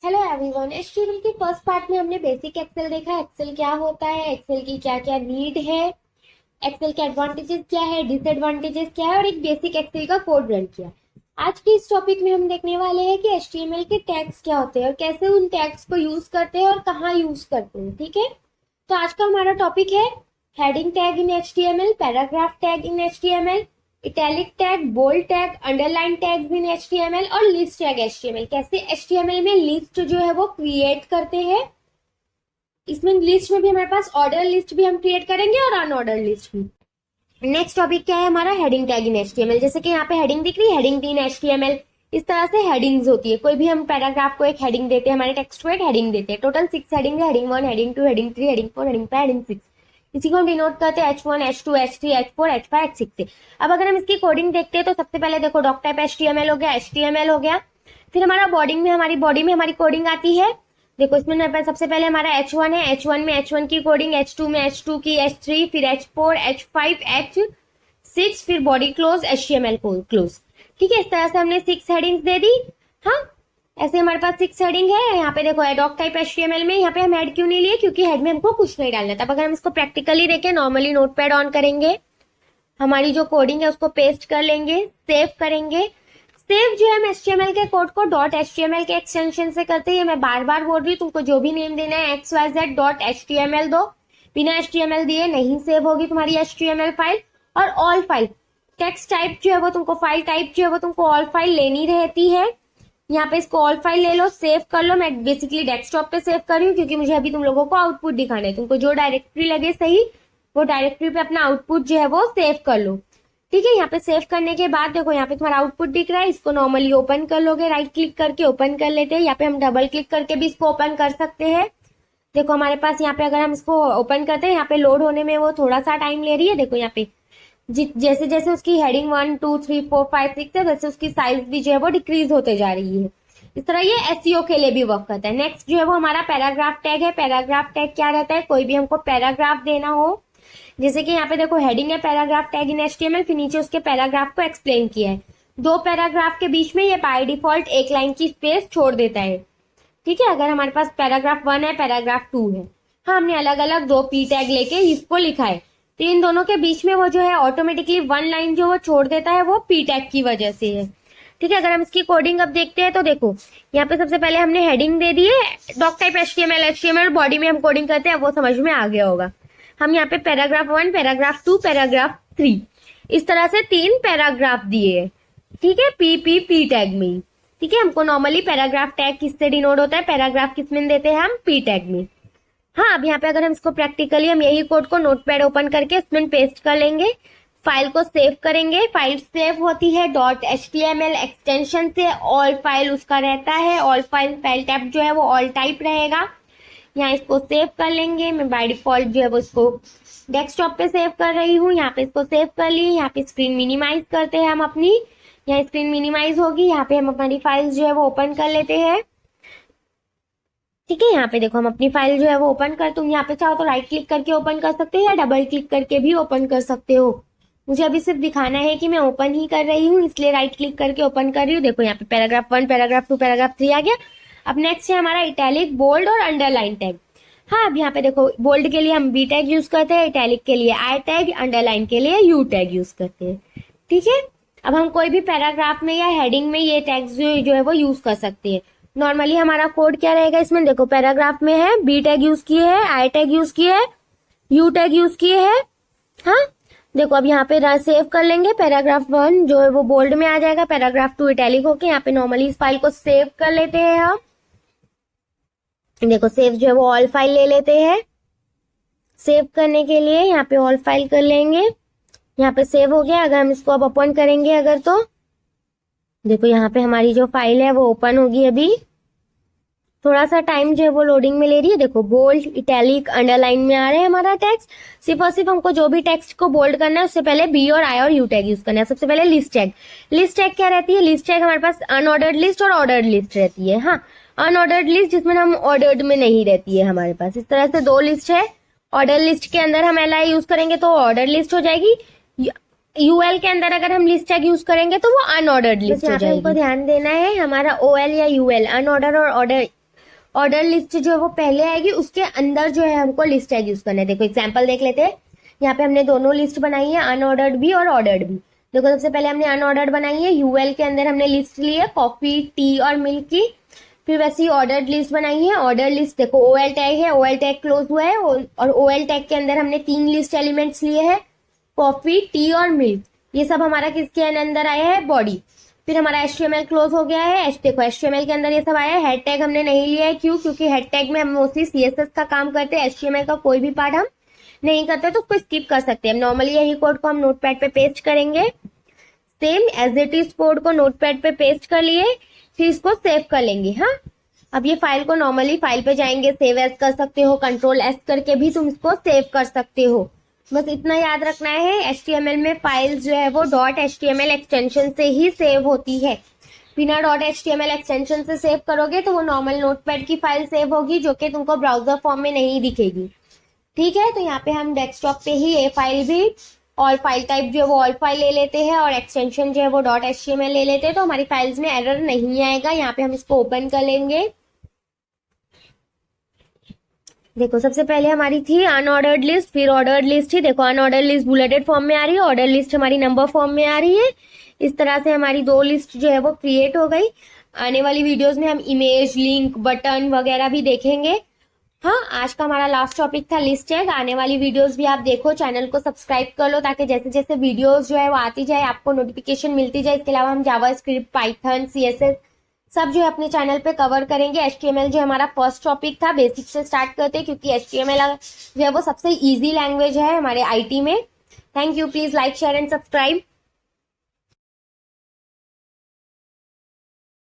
Hello everyone. HTML के first part में हमने बेसिक एक्सेल देखा, एक्सेल क्या होता है, एक्सेल की क्या क्या नीड है, एक्सेल के एडवांटेजेस क्या है, डिसएडवांटेजेस क्या है और एक बेसिक एक्सेल का कोड रन किया। आज के इस टॉपिक में हम देखने वाले हैं कि एचटीएमएल के टैग्स क्या होते हैं और कैसे उन टैग्स को यूज करते हैं और कहाँ यूज करते हैं। ठीक है, तो आज का हमारा टॉपिक है heading tag in HTML, paragraph tag in HTML, italic tag, bold tag, underline tags in HTML और लिस्ट टैग एचटीएमएल। कैसे एचटीएमएल में लिस्ट जो है वो क्रिएट करते हैं। इसमें लिस्ट में भी हमारे पास ऑर्डर लिस्ट भी हम क्रिएट करेंगे और अनऑर्डर लिस्ट भी। नेक्स्ट टॉपिक क्या है हमारा, हेडिंग टैग इन एचटीएमएल। जैसे कि यहाँ पे हेडिंग दिख रही है, हेडिंग इन एचटीएमएल। इस तरह से हेडिंग्स होती है। कोई भी हम पैराग्राफ को एक हेडिंग देते हैं, हमारे टेक्स्ट को एक हेडिंग देते हैं। टोटल 6 हेडिंग है, heading 1, heading 2, heading 3, heading 4, heading 5, heading 6। इसी को हम डिनोट करते हैं H1, H2, H3, H4, H5, H6 से। अब अगर हम इसकी कोडिंग देखते हैं तो सबसे पहले देखो डॉक टाइप HTML हो गया, HTML हो गया। फिर हमारा बॉडी में हमारी कोडिंग आती है। देखो इसमें सबसे पहले हमारा H1 है, H1 में H1 की कोडिंग, H2 में H2 की, H3, फिर H4, H5, H6, फिर बॉडी क्लोज, HTML क्लोज। ठीक है, इस तरह से हमने 6 हेडिंग्स दे दी। हाँ, ऐसे हमारे पास 6 हेडिंग है। यहाँ पे देखो डॉक टाइप HTML में यहाँ पे हम हेड क्यों नहीं लिए, क्योंकि हेड में हमको कुछ नहीं डालना था। अब अगर हम इसको प्रैक्टिकली देखें, नॉर्मली नोटपैड ऑन करेंगे, हमारी जो कोडिंग है उसको पेस्ट कर लेंगे, सेव करेंगे। सेव जो है हम HTML के कोड को .html के एक्सटेंशन से करते हैं। मैं बार बार बोल रही हूँ, तुमको जो भी नेम देना है xyz.html दो। बिना HTML दिए नहीं सेव होगी तुम्हारी HTML फाइल। और ऑल फाइल टेक्स्ट टाइप जो है वो तुमको, फाइल टाइप जो है वो तुमको ऑल फाइल लेनी रहती है। यहाँ पे इसको ऑल फाइल ले लो, सेव कर लो। मैं बेसिकली डेस्कटॉप पे सेव कर रही हूँ क्योंकि मुझे अभी तुम लोगों को आउटपुट दिखाना है। तुमको जो डायरेक्टरी लगे सही, वो डायरेक्टरी पे अपना आउटपुट जो है वो सेव कर लो। ठीक है, यहाँ पे सेव करने के बाद देखो यहाँ पे तुम्हारा आउटपुट दिख रहा है। इसको नॉर्मली ओपन कर लोगे, राइट क्लिक करके ओपन कर लेते हैं। यहाँ पे हम डबल क्लिक करके भी इसको ओपन कर सकते हैं। देखो हमारे पास यहाँ पे अगर हम इसको ओपन करते हैं, यहाँ पे लोड होने में वो थोड़ा सा टाइम ले रही है। देखो यहाँ पे जैसे जैसे उसकी हेडिंग 1, 2, 3, 4, 5, 6 है, वैसे उसकी साइज भी जो है वो डिक्रीज होते जा रही है। इस तरह ये एसईओ के लिए भी वर्क करता है। नेक्स्ट जो है वो हमारा पैराग्राफ टैग है। पैराग्राफ टैग क्या रहता है, कोई भी हमको पैराग्राफ देना हो, जैसे कि यहाँ पे देखो हेडिंग है पैराग्राफ टैग इन एचटीएमएल, फिर नीचे उसके पैराग्राफ को एक्सप्लेन किया है। 2 पैराग्राफ के बीच में ये बाय डिफॉल्ट 1 लाइन की स्पेस छोड़ देता है। ठीक है, अगर हमारे पास पैराग्राफ 1 है, पैराग्राफ 2 है, हाँ हमने अलग अलग 2 पी टैग लेके इसको लिखा है, तो इन दोनों के बीच में वो जो है ऑटोमेटिकली 1 लाइन जो वो छोड़ देता है, वो पी टैग की वजह से है। ठीक है, अगर हम इसकी कोडिंग अब देखते हैं तो देखो यहाँ पे सबसे पहले हमने हेडिंग दे दी है डॉक टाइप HTML, बॉडी में हम कोडिंग करते हैं, वो समझ में आ गया होगा। हम यहाँ पे पैराग्राफ 1, पैराग्राफ 2, पैराग्राफ 3, इस तरह से 3 पैराग्राफ दिए है। ठीक है, पी टैग में। ठीक है, हमको नॉर्मली पैराग्राफ टैग किससे डिनोट होता है, पैराग्राफ किस में देते हैं हम, पी टैग में। हाँ, अब यहाँ पे अगर हम इसको प्रैक्टिकली हम यही कोड को नोटपैड ओपन करके इसमें पेस्ट कर लेंगे, फाइल को सेव करेंगे। फाइल सेव होती है .html एक्सटेंशन से। ऑल फाइल उसका रहता है, ऑल फाइल टाइप जो है वो ऑल टाइप रहेगा। यहाँ इसको सेव कर लेंगे। मैं बाय डिफॉल्ट जो है वो इसको डेस्कटॉप पे सेव कर रही हूँ। यहाँ पे इसको सेव कर ली। यहाँ पे स्क्रीन मिनिमाइज करते हैं हम अपनी, यहाँ स्क्रीन मिनिमाइज होगी। यहाँ पे हम अपनी फाइल्स जो है वो ओपन कर लेते हैं। ठीक है, यहाँ पे देखो हम अपनी फाइल जो है वो ओपन कर, तुम यहाँ पे चाहो तो राइट क्लिक करके ओपन कर सकते हो या डबल क्लिक करके भी ओपन कर सकते हो। मुझे अभी सिर्फ दिखाना है कि मैं ओपन ही कर रही हूँ, इसलिए राइट क्लिक करके ओपन कर रही हूँ। देखो यहाँ पे पैराग्राफ 1, पैराग्राफ 2, पैराग्राफ 3 आ गया। अब नेक्स्ट है हमारा इटैलिक, बोल्ड और अंडरलाइन टैग। हाँ, अब यहाँ पे देखो बोल्ड के लिए हम बी टैग यूज करते हैं, इटैलिक के लिए आई टैग, अंडरलाइन के लिए यू टैग यूज करते हैं। ठीक है, अब हम कोई भी पैराग्राफ में या हेडिंग में ये टैग्स जो है वो यूज कर सकते हैं। नॉर्मली हमारा कोड क्या रहेगा इसमें, देखो पैराग्राफ में है बी टैग यूज किए है, आई टैग यूज किए है, यू टैग यूज किए है। हाँ, देखो अब यहाँ पे सेव कर लेंगे। पैराग्राफ 1 जो है वो बोल्ड में आ जाएगा, पैराग्राफ 2 इटैलिक होके। यहाँ पे नॉर्मली इस फाइल को सेव कर लेते हैं हम। देखो सेव जो है वो ऑल फाइल ले लेते हैं। सेव करने के लिए यहाँ पे ऑल फाइल कर लेंगे। यहाँ पे सेव हो गया। अगर हम इसको अब ओपन करेंगे अगर, तो देखो यहाँ पे हमारी जो फाइल है वो ओपन होगी। अभी थोड़ा सा टाइम जो है वो लोडिंग में ले रही है। देखो बोल्ड, इटैलिक, अंडरलाइन में आ रहे हैं हमारा टेक्स्ट। सिर्फ और सिर्फ हमको जो भी टेक्स्ट को बोल्ड करना है उससे पहले बी और आई और यू टैग यूज करना है। सबसे पहले लिस्ट टैग। लिस्ट टैग क्या रहती है, लिस्ट टैग हमारे पास अनऑर्डर्ड लिस्ट और ऑर्डर्ड लिस्ट रहती है। हाँ, अनऑर्डर्ड लिस्ट जिसमें हम ऑर्डर्ड में नहीं रहती है हमारे पास। इस तरह से 2 लिस्ट है। ऑर्डर लिस्ट के अंदर हम एल आई यूज करेंगे तो ऑर्डर लिस्ट हो जाएगी। यूएल के अंदर अगर हम लिस्ट टैग यूज करेंगे तो वो अनऑर्डर्ड लिस्ट हो जाएगी। हमको ध्यान देना है हमारा ओएल या यूएल, अनऑर्डर और ऑर्डर ऑर्डर लिस्ट जो है वो पहले आएगी, उसके अंदर जो है हमको लिस्ट टैग यूज करना है। देखो एग्जाम्पल देख लेते हैं। यहाँ पे हमने दोनों लिस्ट बनाई है, अनऑर्डर्ड भी और ऑर्डर्ड भी। देखो सबसे पहले हमने अनऑर्डर्ड बनाई है, यूएल के अंदर हमने लिस्ट ली है कॉफी, टी और मिल्क की। फिर वैसे ही ऑर्डर्ड लिस्ट बनाई है। ऑर्डर लिस्ट देखो ओएल टैग है, ओएल टैग क्लोज हुआ है और ओएल टैग के अंदर हमने 3 लिस्ट एलिमेंट्स लिए हैं, कॉफी, टी और मिल्क। ये सब हमारा किसके अंदर आया है, बॉडी। फिर हमारा HTML क्लोज हो गया है। देखो HTML के अंदर ये सब आया है। हेड टैग हमने नहीं लिया है, क्यों? क्योंकि हेड टैग में हम मोस्टली CSS का काम करते हैं, HTML का कोई भी पार्ट हम नहीं करते, तो उसको स्किप कर सकते हैं। नॉर्मली यही कोड को हम नोटपैड पे पेस्ट करेंगे, same as it is code को नोटपैड पे पेस्ट कर लिए, फिर इसको सेव कर लेंगे। हाँ, अब ये फाइल को नॉर्मली फाइल पे जाएंगे, सेव एज कर सकते हो, कंट्रोल एस करके भी तुम इसको सेव कर सकते हो। बस इतना याद रखना है, HTML में फाइल्स जो है वो .html एक्सटेंशन से ही सेव होती है। बिना .html एक्सटेंशन से सेव करोगे तो वो नॉर्मल नोटपैड की फाइल सेव होगी, जो कि तुमको ब्राउजर फॉर्म में नहीं दिखेगी। ठीक है, तो यहाँ पे हम डेस्कटॉप पे ही ये फाइल भी और फाइल टाइप जो है वो ऑल फाइल ले लेते हैं और एक्सटेंशन जो है वो .html ले लेते हैं, तो हमारी फाइल्स में एरर नहीं आएगा। यहाँ पे हम इसको ओपन कर लेंगे। देखो सबसे पहले हमारी थी अनऑर्डर्ड लिस्ट, फिर ऑर्डर्ड लिस्ट थी। देखो अनऑर्डर्ड लिस्ट बुलेटेड फॉर्म में आ रही है, ऑर्डर लिस्ट हमारी नंबर फॉर्म में आ रही है। इस तरह से हमारी 2 लिस्ट जो है वो क्रिएट हो गई। आने वाली वीडियोस में हम इमेज, लिंक, बटन वगैरह भी देखेंगे। हाँ, आज का हमारा लास्ट टॉपिक था लिस्ट टैग। आने वाली वीडियोस भी आप देखो, चैनल को सब्सक्राइब कर लो, ताकि जैसे जैसे वीडियोस जो है वो आती जाए आपको नोटिफिकेशन मिलती जाए। इसके अलावा हम जावास्क्रिप्ट, पाइथन, CSS सब जो है अपने चैनल पे कवर करेंगे। HTML जो हमारा फर्स्ट टॉपिक था, बेसिक से स्टार्ट करते हैं, क्योंकि HTML जो है वो सबसे इजी लैंग्वेज है हमारे IT में। Thank you, please like, share and subscribe.